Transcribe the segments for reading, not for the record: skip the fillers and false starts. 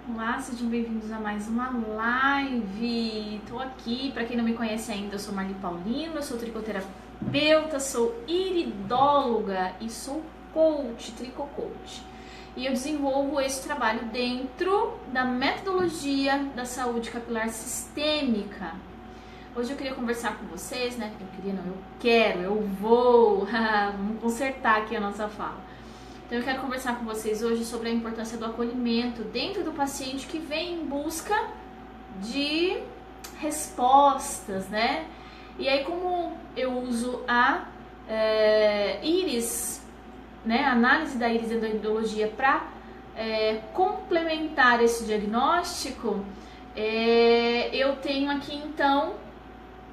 Olá, sejam bem-vindos a mais uma live. Tô aqui, para quem não me conhece ainda, eu sou Marli Paulino, eu sou tricoterapeuta, sou iridóloga e sou coach, tricocoach. E eu desenvolvo esse trabalho dentro da metodologia da saúde capilar sistêmica. Hoje eu queria conversar com vocês, né? Eu quero, eu vou. Vamos consertar aqui a nossa fala. Então eu quero conversar com vocês hoje sobre a importância do acolhimento dentro do paciente que vem em busca de respostas, né? E aí, como eu uso a íris, né, a análise da íris da iridologia para complementar esse diagnóstico, eu tenho aqui então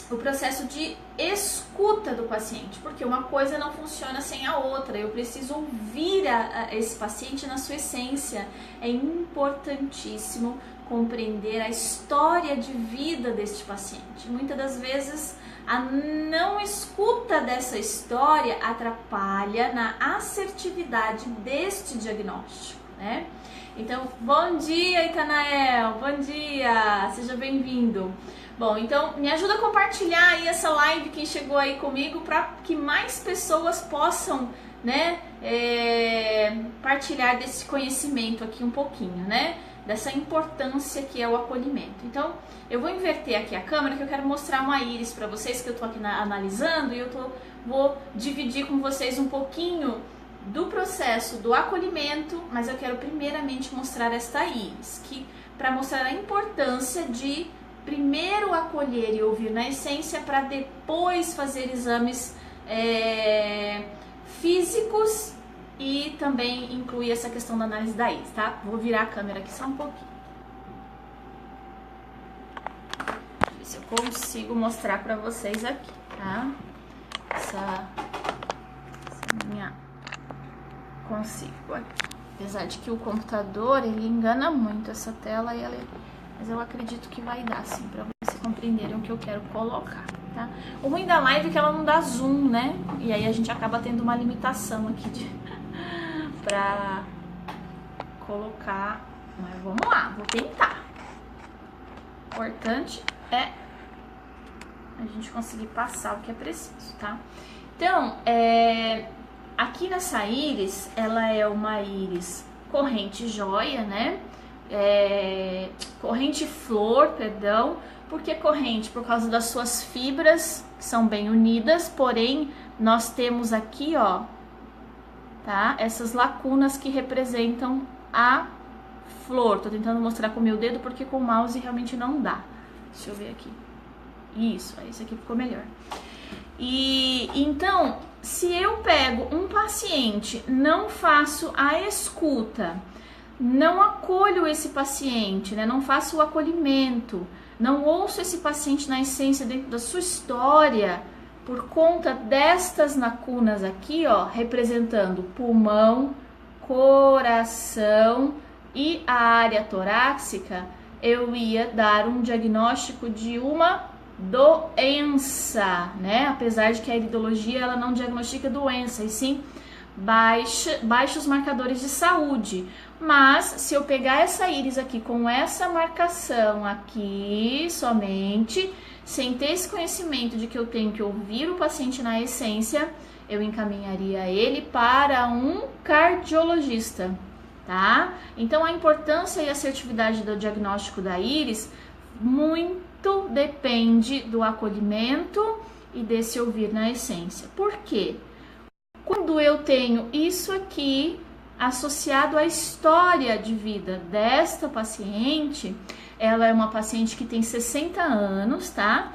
o processo de escuta do paciente, porque uma coisa não funciona sem a outra. Eu preciso ouvir esse paciente na sua essência. É importantíssimo compreender a história de vida deste paciente. Muitas das vezes a não escuta dessa história atrapalha na assertividade deste diagnóstico, né? Então, bom dia, Itanael, bom dia, seja bem-vindo. Bom, então me ajuda a compartilhar aí essa live, quem chegou aí comigo, para que mais pessoas possam, né, partilhar desse conhecimento aqui um pouquinho, né, dessa importância que é o acolhimento. Então, eu vou inverter aqui a câmera, que eu quero mostrar uma íris para vocês, que eu tô aqui analisando, e vou dividir com vocês um pouquinho do processo do acolhimento, mas eu quero primeiramente mostrar esta íris, para mostrar a importância de primeiro acolher e ouvir na essência, para depois fazer exames físicos e também incluir essa questão da análise da íris, tá? Vou virar a câmera aqui só um pouquinho. Deixa eu ver se eu consigo mostrar para vocês aqui, tá? Essa minha... Consigo aqui. Apesar de que o computador, ele engana muito essa tela e mas eu acredito que vai dar, sim, pra vocês compreenderem o que eu quero colocar, tá? O ruim da live é que ela não dá zoom, né? E aí a gente acaba tendo uma limitação aqui pra colocar. Mas vamos lá, vou tentar. O importante é a gente conseguir passar o que é preciso, tá? Então, aqui nessa íris, ela é uma íris corrente joia, né? Corrente flor, perdão. Por que corrente? Por causa das suas fibras, que são bem unidas, porém nós temos aqui, ó, tá? Essas lacunas que representam a flor. Tô tentando mostrar com o meu dedo porque com o mouse realmente não dá. Deixa eu ver aqui. Isso, esse aqui ficou melhor. E então, se eu pego um paciente, não faço a escuta, não acolho esse paciente, né? Não faço o acolhimento, não ouço esse paciente na essência dentro da sua história, por conta destas lacunas aqui, ó, representando pulmão, coração e a área torácica, eu ia dar um diagnóstico de uma doença, né? Apesar de que a iridologia ela não diagnostica doença, e sim baixos marcadores de saúde. Mas se eu pegar essa íris aqui com essa marcação aqui somente, sem ter esse conhecimento de que eu tenho que ouvir o paciente na essência, eu encaminharia ele para um cardiologista, tá? Então a importância e assertividade do diagnóstico da íris muito depende do acolhimento e desse ouvir na essência. Por quê? Quando eu tenho isso aqui associado à história de vida desta paciente, ela é uma paciente que tem 60 anos, tá?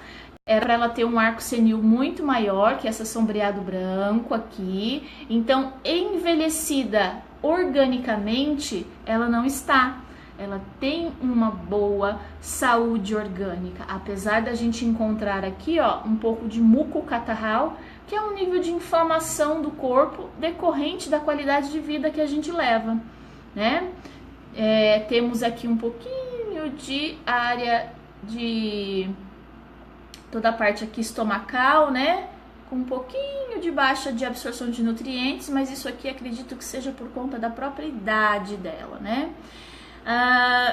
Era para ela ter um arco senil muito maior que essa sombreado branco aqui. Então, envelhecida organicamente, ela não está. Ela tem uma boa saúde orgânica, apesar da gente encontrar aqui, ó, um pouco de muco catarral, que é um nível de inflamação do corpo decorrente da qualidade de vida que a gente leva, né? Temos aqui um pouquinho de área de toda a parte aqui estomacal, né? Com um pouquinho de baixa de absorção de nutrientes, mas isso aqui acredito que seja por conta da própria idade dela, né?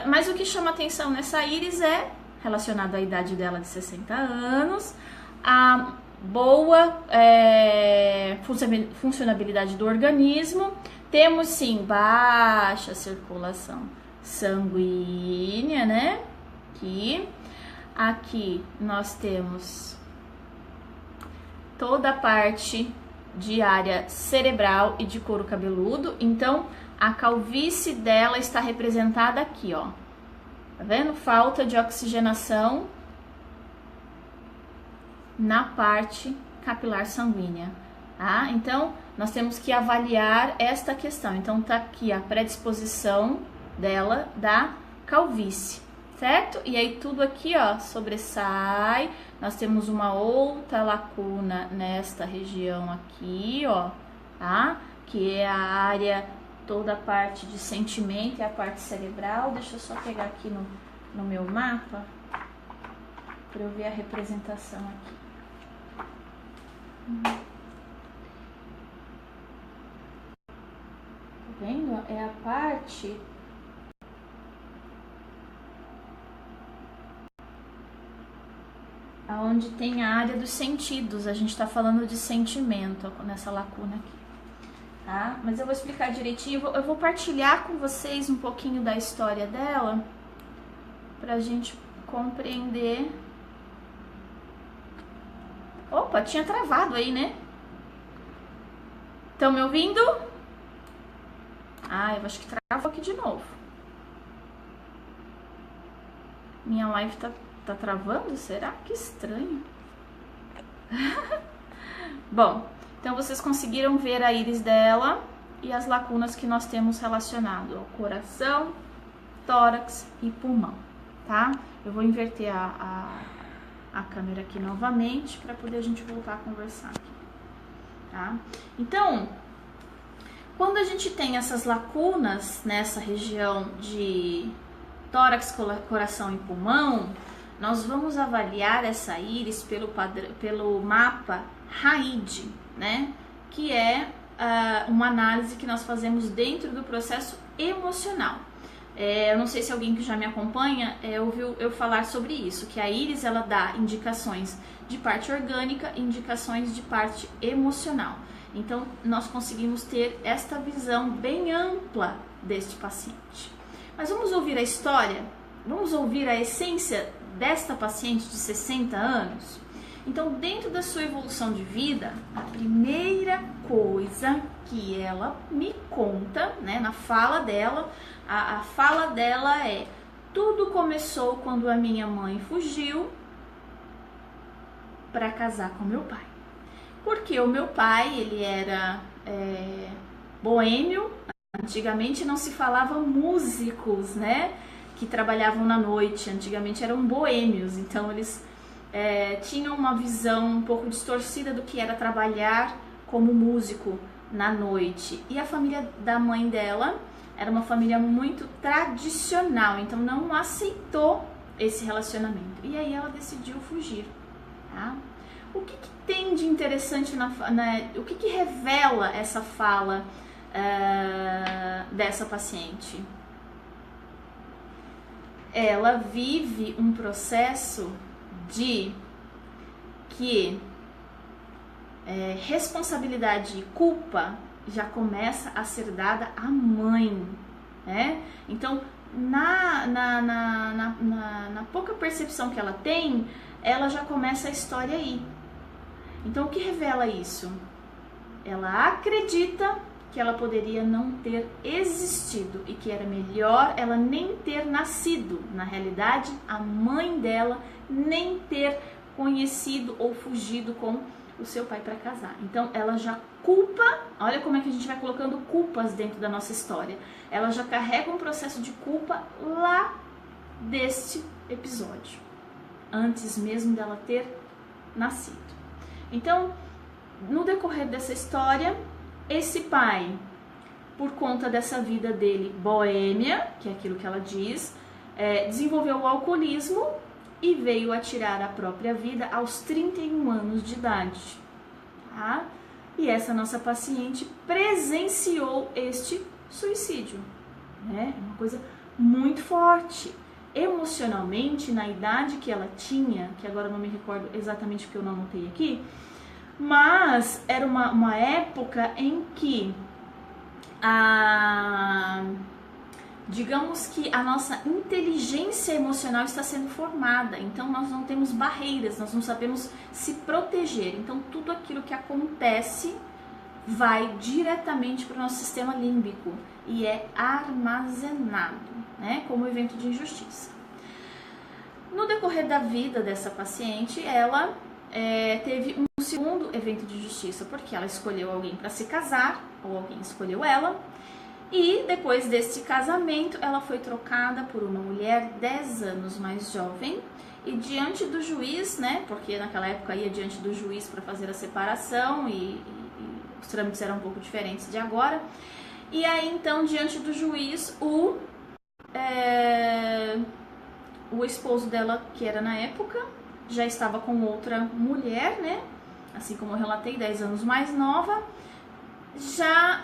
Mas o que chama atenção nessa íris é relacionado à idade dela de 60 anos, a boa funcionabilidade do organismo. Temos sim baixa circulação sanguínea, né? Aqui nós temos toda a parte de área cerebral e de couro cabeludo. Então, a calvície dela está representada aqui, ó. Tá vendo? Falta de oxigenação na parte capilar sanguínea, tá? Então, nós temos que avaliar esta questão. Então, tá aqui a predisposição dela da calvície, certo? E aí, tudo aqui, ó, sobressai. Nós temos uma outra lacuna nesta região aqui, ó, tá? Que é a área, toda a parte de sentimento e a parte cerebral. Deixa eu só pegar aqui no meu mapa para eu ver a representação aqui. Tá vendo? É a parte onde tem a área dos sentidos. A gente está falando de sentimento nessa lacuna aqui, tá? Mas eu vou explicar direitinho. Eu vou partilhar com vocês um pouquinho da história dela pra gente compreender. Opa, tinha travado aí, né? Estão me ouvindo? Ah, eu acho que travou aqui de novo. Minha live tá travando? Será? Que estranho. Bom, então vocês conseguiram ver a íris dela e as lacunas que nós temos relacionado ao coração, tórax e pulmão, tá? Eu vou inverter a câmera aqui novamente para poder a gente voltar a conversar aqui, tá? Então, quando a gente tem essas lacunas nessa região de tórax, coração e pulmão, nós vamos avaliar essa íris pelo mapa RAID, né? Que é uma análise que nós fazemos dentro do processo emocional. Eu não sei se alguém que já me acompanha ouviu eu falar sobre isso, que a íris ela dá indicações de parte orgânica e indicações de parte emocional. Então, nós conseguimos ter esta visão bem ampla deste paciente. Mas vamos ouvir a história? Vamos ouvir a essência desta paciente de 60 anos? Então, dentro da sua evolução de vida, a primeira coisa que ela me conta, né, na fala dela, a fala dela é: tudo começou quando a minha mãe fugiu para casar com meu pai. Porque o meu pai, ele era boêmio. Antigamente não se falava músicos, né, que trabalhavam na noite. Antigamente eram boêmios, então eles tinham uma visão um pouco distorcida do que era trabalhar como músico na noite. E a família da mãe dela era uma família muito tradicional, então não aceitou esse relacionamento. E aí ela decidiu fugir, tá? O que tem de interessante o que revela essa fala dessa paciente? Ela vive um processo de que responsabilidade e culpa já começa a ser dada à mãe, né? Então, na pouca percepção que ela tem, ela já começa a história aí. Então, o que revela isso? Ela acredita que ela poderia não ter existido e que era melhor ela nem ter nascido. Na realidade, a mãe dela nem ter conhecido ou fugido com o seu pai para casar. Então, ela já culpa, olha como é que a gente vai colocando culpas dentro da nossa história. Ela já carrega um processo de culpa lá deste episódio, antes mesmo dela ter nascido. Então, no decorrer dessa história, esse pai, por conta dessa vida dele boêmia, que é aquilo que ela diz, desenvolveu o alcoolismo e veio a tirar a própria vida aos 31 anos de idade, tá? E essa nossa paciente presenciou este suicídio, né? É uma coisa muito forte. Emocionalmente, na idade que ela tinha, que agora eu não me recordo exatamente porque eu não anotei aqui, mas era uma época em que digamos que a nossa inteligência emocional está sendo formada, então nós não temos barreiras, nós não sabemos se proteger, então tudo aquilo que acontece vai diretamente para o nosso sistema límbico e é armazenado, né, como evento de injustiça. No decorrer da vida dessa paciente, ela teve um segundo evento de injustiça, porque ela escolheu alguém para se casar, ou alguém escolheu ela, e depois desse casamento, ela foi trocada por uma mulher 10 anos mais jovem, e diante do juiz, né, porque naquela época ia diante do juiz para fazer a separação, e os trâmites eram um pouco diferentes de agora, e aí então, diante do juiz, o esposo dela, que era na época, já estava com outra mulher, né, assim como eu relatei, 10 anos mais nova, já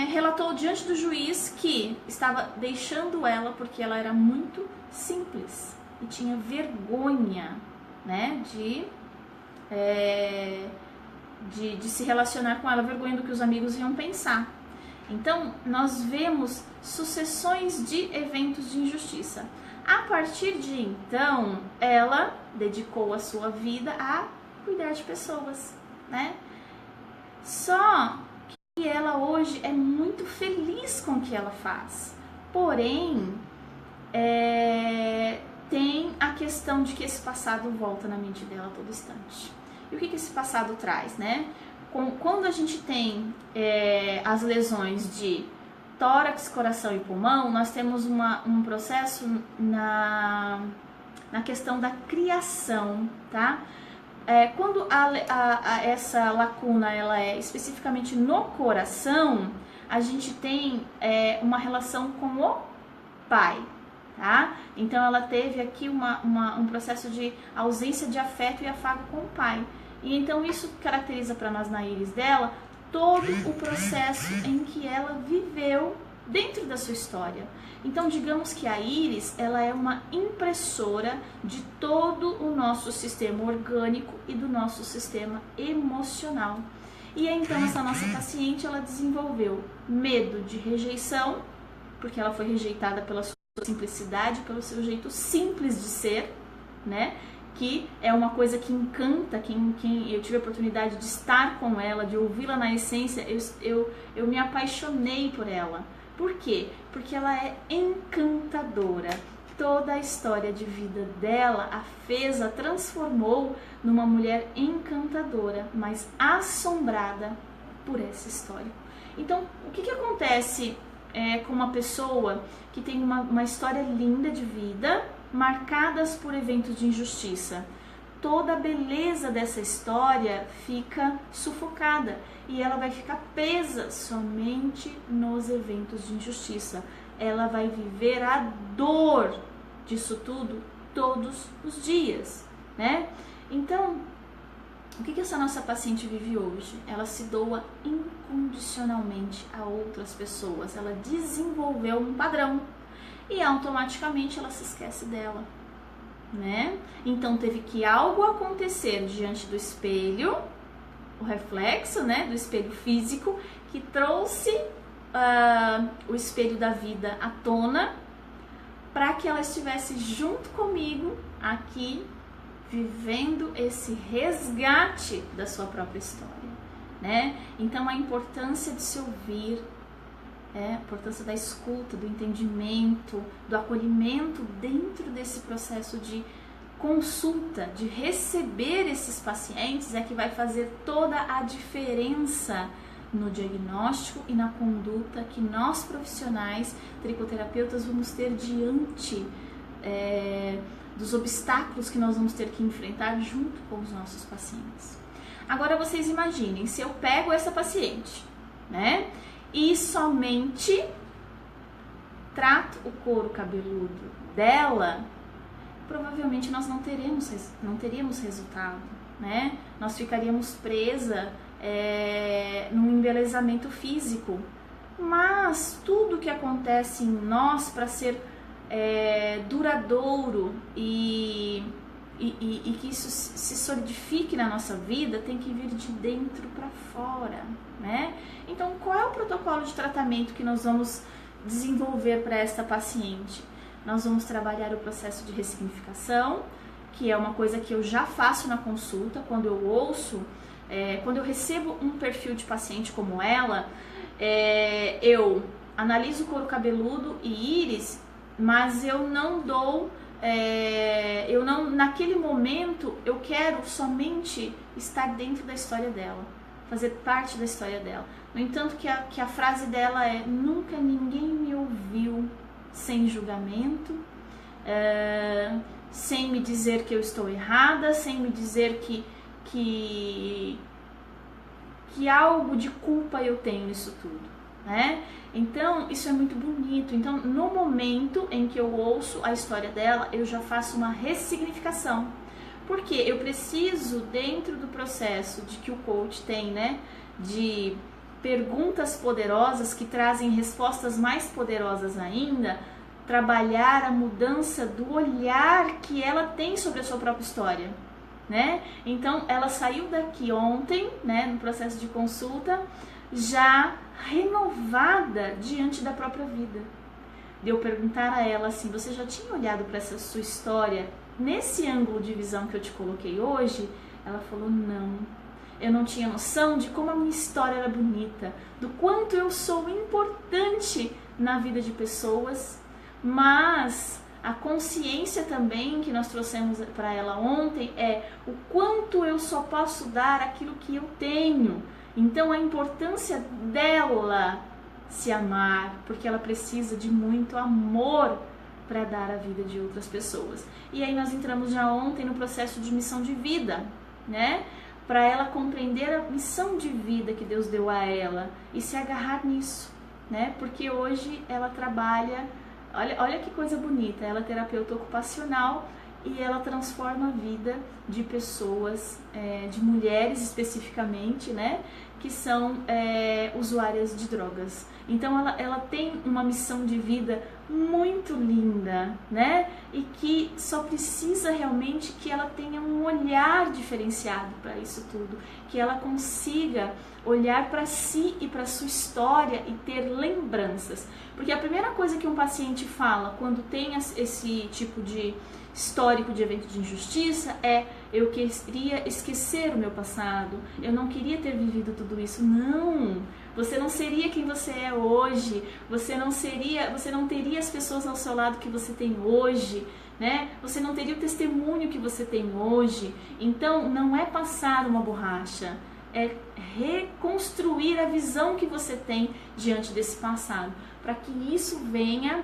relatou diante do juiz que estava deixando ela porque ela era muito simples e tinha vergonha, né, de se relacionar com ela, vergonha do que os amigos iam pensar. Então, nós vemos sucessões de eventos de injustiça. A partir de então, ela dedicou a sua vida a cuidar de pessoas, né? Só que ela hoje é muito feliz com o que ela faz. Porém, tem a questão de que esse passado volta na mente dela a todo instante. E o que esse passado traz, né? Quando a gente tem as lesões de tórax, coração e pulmão, nós temos um processo na questão da criação, tá? Quando essa lacuna ela é especificamente no coração, a gente tem uma relação com o pai, tá? Então ela teve aqui um processo de ausência de afeto e afago com o pai. E então isso caracteriza para nós na íris dela todo o processo em que ela viveu dentro da sua história. Então, digamos que a íris, ela é uma impressora de todo o nosso sistema orgânico e do nosso sistema emocional. E então, essa nossa paciente, ela desenvolveu medo de rejeição, porque ela foi rejeitada pela sua simplicidade, pelo seu jeito simples de ser, né? Que é uma coisa que encanta quem eu tive a oportunidade de estar com ela, de ouvi-la na essência, eu me apaixonei por ela. Por quê? Porque ela é encantadora. Toda a história de vida dela a fez, a transformou numa mulher encantadora, mas assombrada por essa história. Então, o que acontece com uma pessoa que tem uma história linda de vida, marcadas por eventos de injustiça? Toda a beleza dessa história fica sufocada e ela vai ficar presa somente nos eventos de injustiça. Ela vai viver a dor disso tudo todos os dias, né? Então, o que essa nossa paciente vive hoje? Ela se doa incondicionalmente a outras pessoas. Ela desenvolveu um padrão e automaticamente ela se esquece dela, né? Então teve que algo acontecer diante do espelho, o reflexo, né, do espelho físico, que trouxe o espelho da vida à tona, para que ela estivesse junto comigo aqui, vivendo esse resgate da sua própria história, né? Então a importância de se ouvir, a importância da escuta, do entendimento, do acolhimento dentro desse processo de consulta, de receber esses pacientes, é que vai fazer toda a diferença no diagnóstico e na conduta que nós profissionais tricoterapeutas vamos ter diante dos obstáculos que nós vamos ter que enfrentar junto com os nossos pacientes. Agora vocês imaginem, se eu pego essa paciente, né, e somente trato o couro cabeludo dela, provavelmente nós não teríamos resultado, né? Nós ficaríamos presa num embelezamento físico, mas tudo que acontece em nós para ser duradouro e que isso se solidifique na nossa vida tem que vir de dentro para fora, né? Então, qual é o protocolo de tratamento que nós vamos desenvolver para esta paciente? Nós vamos trabalhar o processo de ressignificação, que é uma coisa que eu já faço na consulta, quando eu ouço, quando eu recebo um perfil de paciente como ela, eu analiso o couro cabeludo e íris, mas eu não dou, naquele momento, eu quero somente estar dentro da história dela, fazer parte da história dela. No entanto, que a frase dela é: nunca ninguém me ouviu sem julgamento, sem me dizer que eu estou errada, sem me dizer que algo de culpa eu tenho nisso tudo, né? Então, isso é muito bonito. Então, no momento em que eu ouço a história dela, eu já faço uma ressignificação. Porque eu preciso, dentro do processo de que o coach tem, né, de perguntas poderosas que trazem respostas mais poderosas ainda, trabalhar a mudança do olhar que ela tem sobre a sua própria história, né? Então, ela saiu daqui ontem, né, no processo de consulta, já renovada diante da própria vida. De eu perguntar a ela assim: você já tinha olhado para essa sua história nesse ângulo de visão que eu te coloquei hoje? Ela falou: não. Eu não tinha noção de como a minha história era bonita, do quanto eu sou importante na vida de pessoas, mas a consciência também que nós trouxemos para ela ontem é o quanto eu só posso dar aquilo que eu tenho. Então, a importância dela se amar, porque ela precisa de muito amor para dar a vida de outras pessoas. E aí nós entramos já ontem no processo de missão de vida, né? Para ela compreender a missão de vida que Deus deu a ela e se agarrar nisso, né? Porque hoje ela trabalha, olha que coisa bonita, ela é terapeuta ocupacional e ela transforma a vida de pessoas, de mulheres especificamente, né, que são usuárias de drogas. Então ela tem uma missão de vida muito linda, né, e que só precisa realmente que ela tenha um olhar diferenciado para isso tudo, que ela consiga olhar para si e para sua história e ter lembranças. Porque a primeira coisa que um paciente fala quando tem esse tipo de histórico de evento de injustiça é: eu queria esquecer o meu passado, eu não queria ter vivido tudo isso. Não, você não seria quem você é hoje, você não teria as pessoas ao seu lado que você tem hoje, né? Você não teria o testemunho que você tem hoje. Então, não é passar uma borracha, é reconstruir a visão que você tem diante desse passado, para que isso venha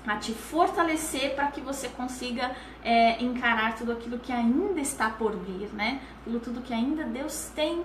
a te fortalecer, para que você consiga encarar tudo aquilo que ainda está por vir, né? Tudo que ainda Deus tem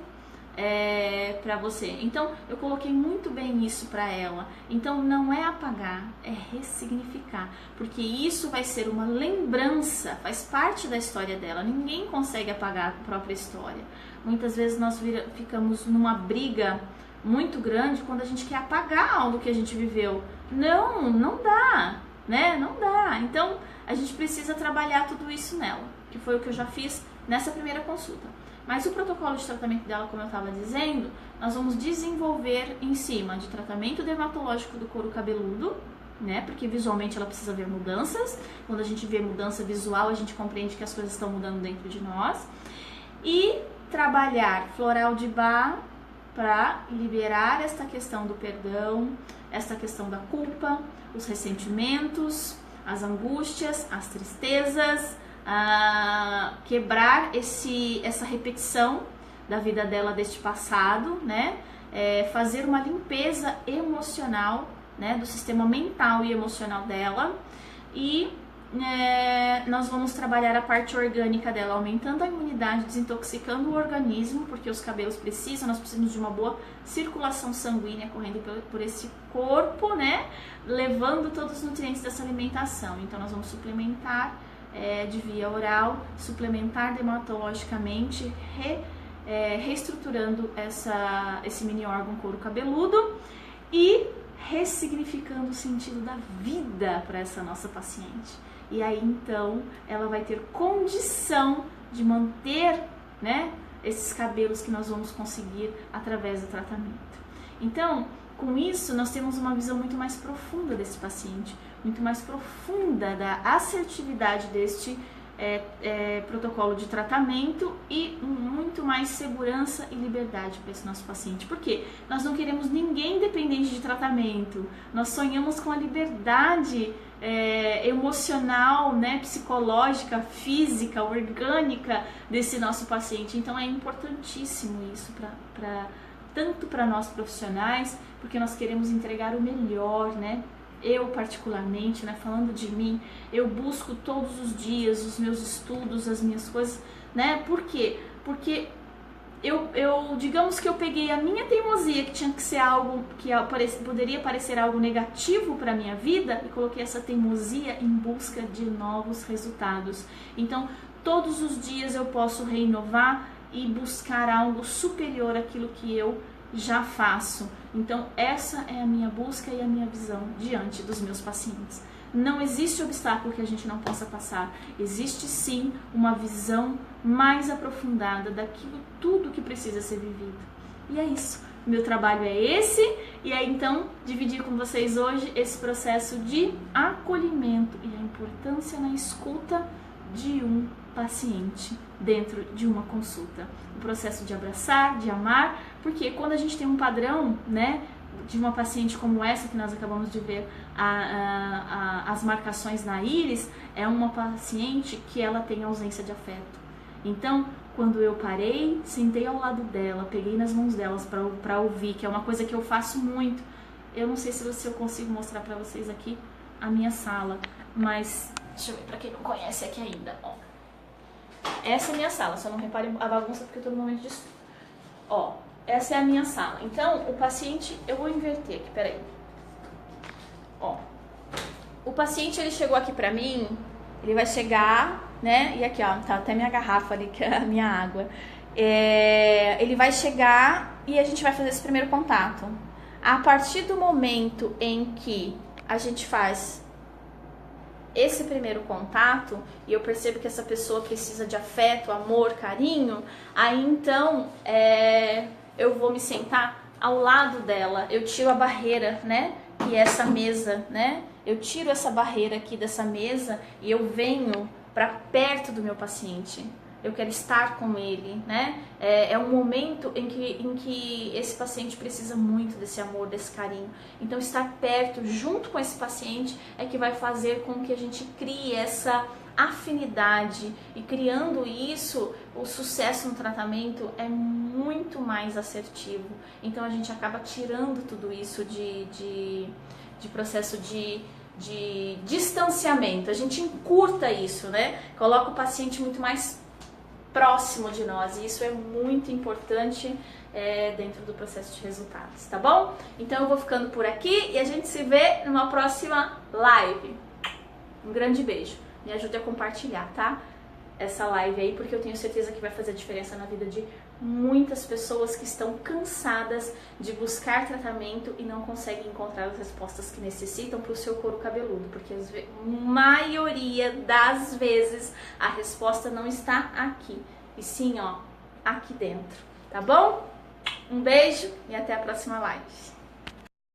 para você. Então, eu coloquei muito bem isso para ela. Então, não é apagar, é ressignificar, porque isso vai ser uma lembrança, faz parte da história dela. Ninguém consegue apagar a própria história. Muitas vezes nós ficamos numa briga muito grande quando a gente quer apagar algo que a gente viveu. Não dá, né? Não dá. Então, a gente precisa trabalhar tudo isso nela, que foi o que eu já fiz nessa primeira consulta. Mas o protocolo de tratamento dela, como eu estava dizendo, nós vamos desenvolver em cima de tratamento dermatológico do couro cabeludo, né? Porque visualmente ela precisa ver mudanças. Quando a gente vê mudança visual, a gente compreende que as coisas estão mudando dentro de nós. E trabalhar floral de Bach para liberar esta questão do perdão, esta questão da culpa, os ressentimentos, as angústias, as tristezas, quebrar essa repetição da vida dela deste passado, né? Fazer uma limpeza emocional, né? Do sistema mental e emocional dela. E nós vamos trabalhar a parte orgânica dela, aumentando a imunidade, desintoxicando o organismo, porque os cabelos nós precisamos de uma boa circulação sanguínea correndo por esse corpo, né? Levando todos os nutrientes dessa alimentação. Então nós vamos suplementar de via oral, suplementar dermatologicamente, reestruturando esse mini órgão couro cabeludo. e ressignificando o sentido da vida para essa nossa paciente. E aí então ela vai ter condição de manter, né, esses cabelos que nós vamos conseguir através do tratamento. Então, com isso, nós temos uma visão muito mais profunda desse paciente, muito mais profunda da assertividade deste protocolo de tratamento e muito mais segurança e liberdade para esse nosso paciente. Por quê? Nós não queremos ninguém dependente de tratamento, nós sonhamos com a liberdade emocional, né, psicológica, física, orgânica desse nosso paciente. Então é importantíssimo isso tanto para nós profissionais, porque nós queremos entregar o melhor, né? Eu particularmente, né, falando de mim, eu busco todos os dias os meus estudos, as minhas coisas, né? Por quê? Porque digamos que eu peguei a minha teimosia, que tinha que ser algo que poderia parecer algo negativo para a minha vida, e coloquei essa teimosia em busca de novos resultados. Então, todos os dias eu posso reinovar e buscar algo superior àquilo que eu já faço. Então, essa é a minha busca e a minha visão diante dos meus pacientes. Não existe obstáculo que a gente não possa passar. Existe sim uma visão mais aprofundada daquilo tudo que precisa ser vivido. E é isso. Meu trabalho é esse, e é então dividir com vocês hoje esse processo de acolhimento e a importância na escuta de um paciente dentro de uma consulta. O processo de abraçar, de amar, porque quando a gente tem um padrão, né, de uma paciente como essa que nós acabamos de ver as marcações na íris, é uma paciente que ela tem ausência de afeto. Então, quando eu parei, sentei ao lado dela, peguei nas mãos delas para ouvir, que é uma coisa que eu faço muito. Eu não sei se eu consigo mostrar para vocês aqui a minha sala, mas deixa eu ver para quem não conhece aqui ainda. Ó. Essa é a minha sala, só não repare a bagunça porque eu tô no momento de estudo. Ó, essa é a minha sala. Então, o paciente, eu vou inverter aqui, peraí. Ó, o paciente, ele chegou aqui pra mim, ele vai chegar, né, e aqui, ó, tá até minha garrafa ali, que é a minha água. Ele vai chegar e a gente vai fazer esse primeiro contato. A partir do momento em que a gente faz esse primeiro contato e eu percebo que essa pessoa precisa de afeto, amor, carinho, aí então eu vou me sentar ao lado dela, eu tiro a barreira, né, que é essa mesa, né, eu tiro essa barreira aqui dessa mesa e eu venho para perto do meu paciente. Eu quero estar com ele, né? É um momento em que esse paciente precisa muito desse amor, desse carinho. Então, estar perto, junto com esse paciente, é que vai fazer com que a gente crie essa afinidade. E criando isso, o sucesso no tratamento é muito mais assertivo. Então, a gente acaba tirando tudo isso de processo de distanciamento. A gente encurta isso, né? Coloca o paciente muito mais próximo de nós, e isso é muito importante dentro do processo de resultados, tá bom? Então eu vou ficando por aqui e a gente se vê numa próxima live. Um grande beijo, me ajude a compartilhar, tá? Essa live aí, porque eu tenho certeza que vai fazer diferença na vida de muitas pessoas que estão cansadas de buscar tratamento e não conseguem encontrar as respostas que necessitam para o seu couro cabeludo, porque a maioria das vezes a resposta não está aqui, e sim, ó, aqui dentro, tá bom? Um beijo e até a próxima live.